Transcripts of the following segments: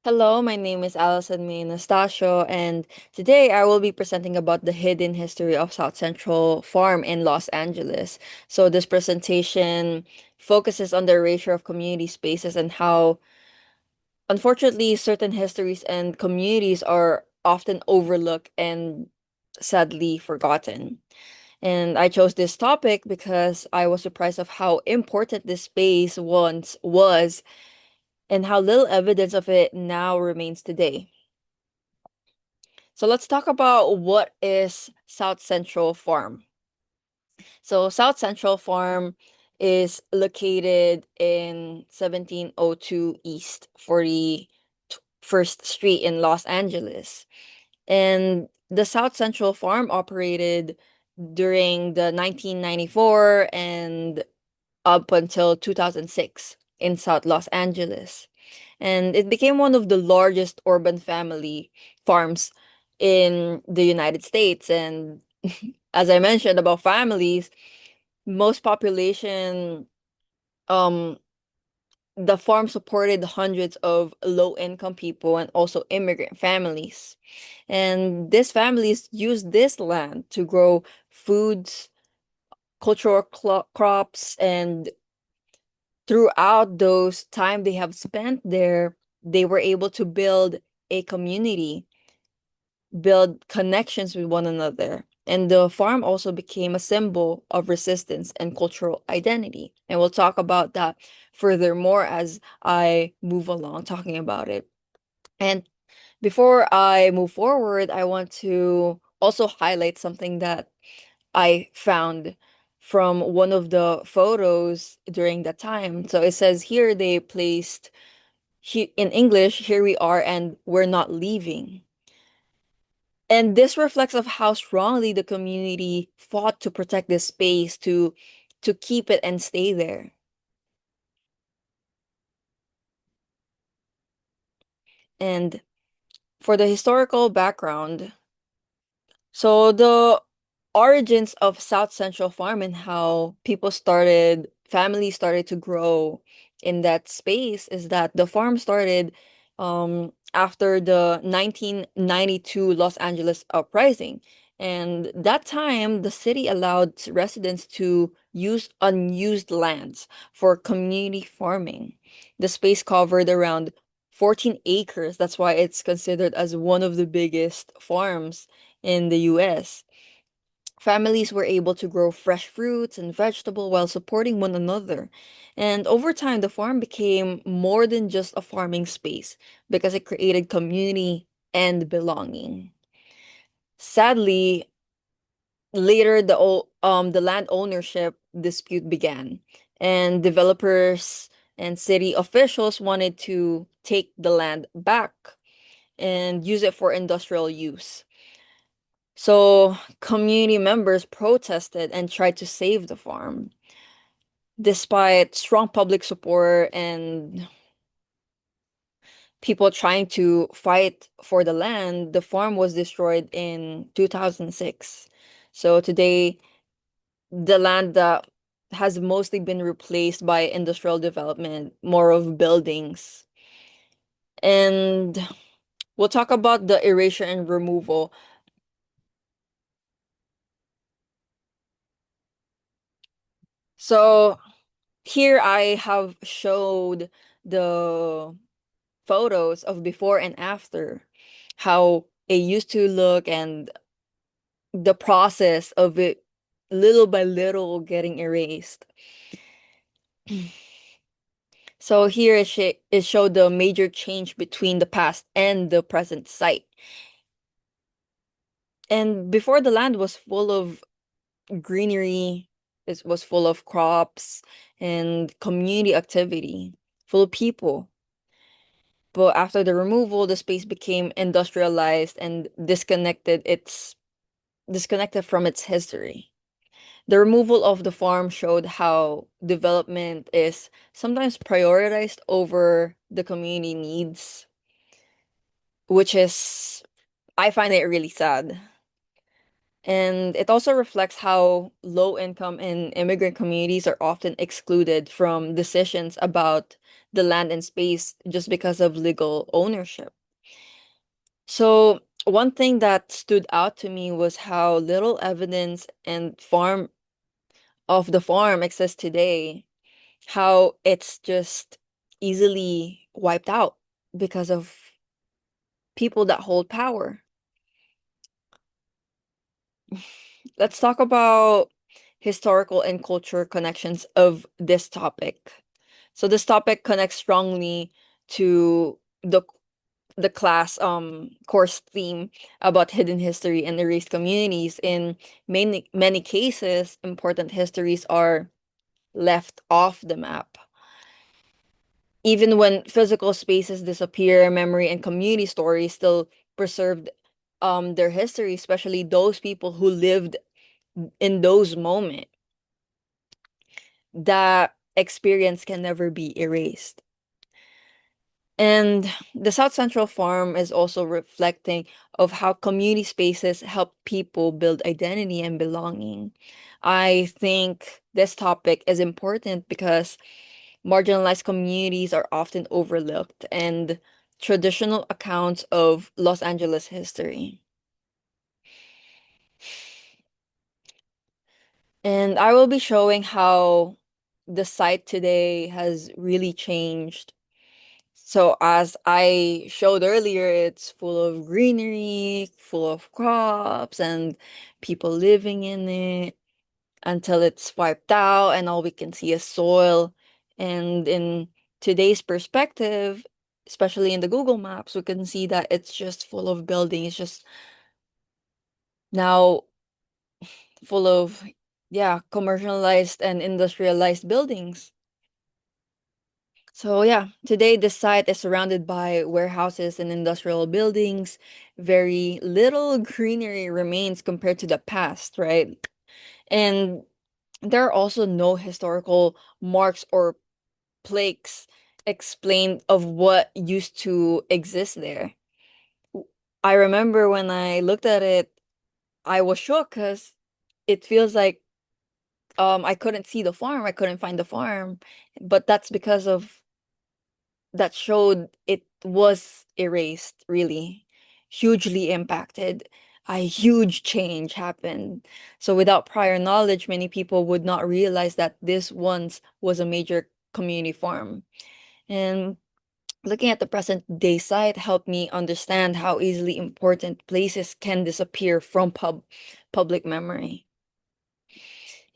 Hello, my name is Alison May Anastasio, and today I will be presenting about the hidden history of South Central Farm in Los Angeles. So this presentation focuses on the erasure of community spaces and how, unfortunately, certain histories and communities are often overlooked and sadly forgotten. And I chose this topic because I was surprised of how important this space once was and how little evidence of it now remains today. So let's talk about what is South Central Farm. So South Central Farm is located in 1702 East 41st Street in Los Angeles. And the South Central Farm operated during the 1994 and up until 2006 in South Los Angeles. And it became one of the largest urban family farms in the United States. And as I mentioned about families, most population, um, the farm supported hundreds of low-income people and also immigrant families. And these families used this land to grow foods, cultural crops, and throughout those time they have spent there, they were able to build a community, build connections with one another. And the farm also became a symbol of resistance and cultural identity. And we'll talk about that furthermore as I move along talking about it. And before I move forward, I want to also highlight something that I found from one of the photos during that time. So it says here they placed in English, here we are and we're not leaving. And this reflects of how strongly the community fought to protect this space, to keep it and stay there. And for the historical background, so the origins of South Central Farm and how families started to grow in that space is that the farm started after the 1992 Los Angeles uprising. And that time, the city allowed residents to use unused lands for community farming. The space covered around 14 acres. That's why it's considered as one of the biggest farms in the US. Families were able to grow fresh fruits and vegetable while supporting one another. And over time, the farm became more than just a farming space because it created community and belonging. Sadly, later the land ownership dispute began, and developers and city officials wanted to take the land back and use it for industrial use. So community members protested and tried to save the farm. Despite strong public support and people trying to fight for the land, the farm was destroyed in 2006. So today, the land that has mostly been replaced by industrial development, more of buildings. And we'll talk about the erasure and removal. So here I have showed the photos of before and after, how it used to look and the process of it little by little getting erased. So here it showed the major change between the past and the present site. And before, the land was full of greenery, it was full of crops and community activity, full of people. But after the removal, the space became industrialized and disconnected from its history. The removal of the farm showed how development is sometimes prioritized over the community needs, which is, I find it really sad. And it also reflects how low income and immigrant communities are often excluded from decisions about the land and space just because of legal ownership. So, one thing that stood out to me was how little evidence and farm of the farm exists today, how it's just easily wiped out because of people that hold power. Let's talk about historical and culture connections of this topic. So this topic connects strongly to the class course theme about hidden history and erased communities. In many cases, important histories are left off the map. Even when physical spaces disappear, memory and community stories still preserved their history, especially those people who lived in those moments. That experience can never be erased. And the South Central Farm is also reflecting of how community spaces help people build identity and belonging. I think this topic is important because marginalized communities are often overlooked and traditional accounts of Los Angeles history. And I will be showing how the site today has really changed. So as I showed earlier, it's full of greenery, full of crops and people living in it until it's wiped out and all we can see is soil. And in today's perspective, especially in the Google Maps, we can see that it's just full of buildings, just now full of, yeah, commercialized and industrialized buildings. So yeah, today the site is surrounded by warehouses and industrial buildings. Very little greenery remains compared to the past, right? And there are also no historical marks or plaques explained of what used to exist there. I remember when I looked at it, I was shocked because it feels like I couldn't see the farm, I couldn't find the farm, but that's because of that showed it was erased, really, hugely impacted. A huge change happened. So without prior knowledge, many people would not realize that this once was a major community farm. And looking at the present day site helped me understand how easily important places can disappear from public memory.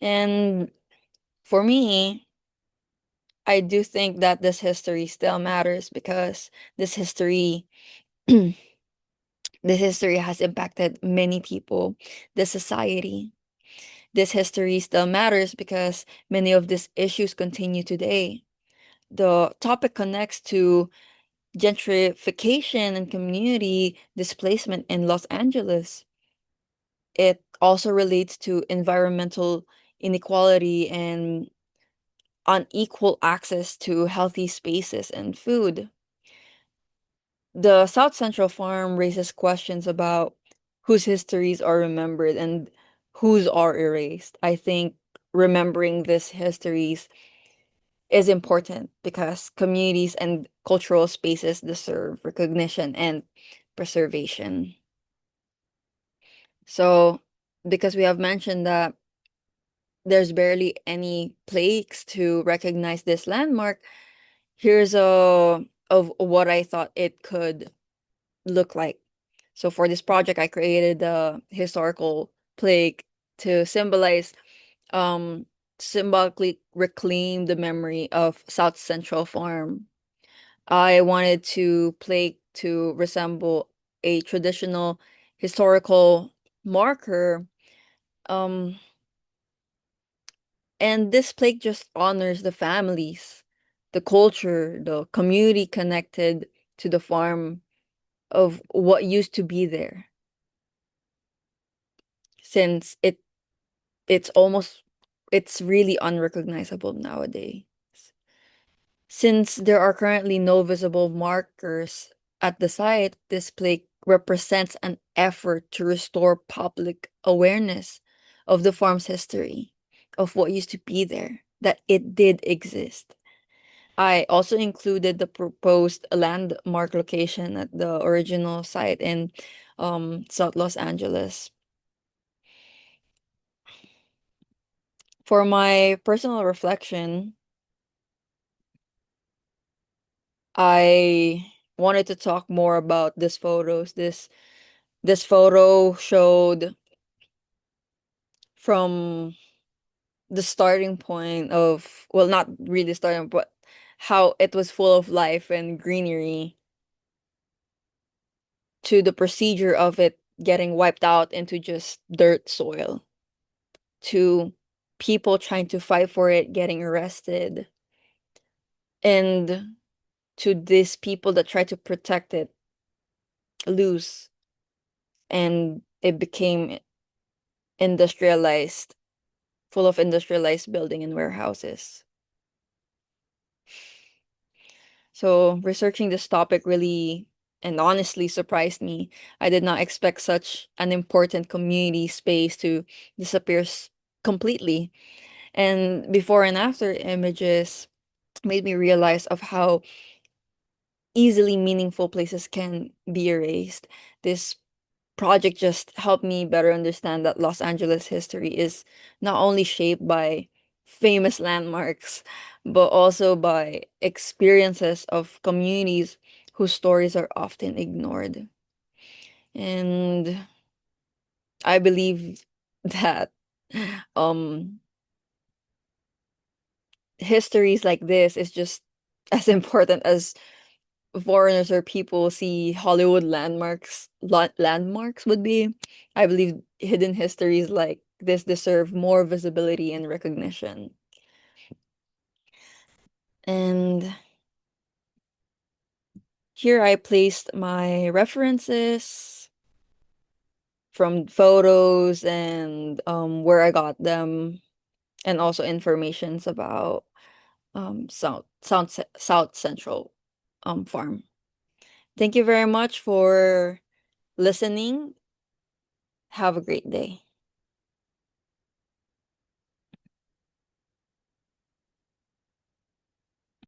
And for me, I do think that this history still matters because this history this history has impacted many people, the society. This history still matters because many of these issues continue today. The topic connects to gentrification and community displacement in Los Angeles. It also relates to environmental inequality and unequal access to healthy spaces and food. The South Central Farm raises questions about whose histories are remembered and whose are erased. I think remembering these histories is important because communities and cultural spaces deserve recognition and preservation. So, because we have mentioned that there's barely any plaques to recognize this landmark, here's a of what I thought it could look like. So for this project, I created a historical plaque to symbolize, um, symbolically reclaim the memory of South Central Farm. I wanted to plaque to resemble a traditional historical marker. Um, and this plaque just honors the families, the culture, the community connected to the farm of what used to be there, since it's really unrecognizable nowadays. Since there are currently no visible markers at the site, this plaque represents an effort to restore public awareness of the farm's history, of what used to be there, that it did exist. I also included the proposed landmark location at the original site in South Los Angeles. For my personal reflection, I wanted to talk more about these photos. This photo showed from the starting point of, well, not really starting, but how it was full of life and greenery, to the procedure of it getting wiped out into just dirt soil, to people trying to fight for it getting arrested, and to these people that try to protect it lose, and it became industrialized, full of industrialized building and warehouses. So researching this topic really and honestly surprised me. I did not expect such an important community space to disappear completely. And before and after images made me realize of how easily meaningful places can be erased. This project just helped me better understand that Los Angeles history is not only shaped by famous landmarks, but also by experiences of communities whose stories are often ignored. And I believe that um histories like this is just as important as foreigners or people see Hollywood landmarks would be. I believe hidden histories like this deserve more visibility and recognition. And here I placed my references from photos and where I got them, and also informations about South Central Farm. Thank you very much for listening. Have a great day.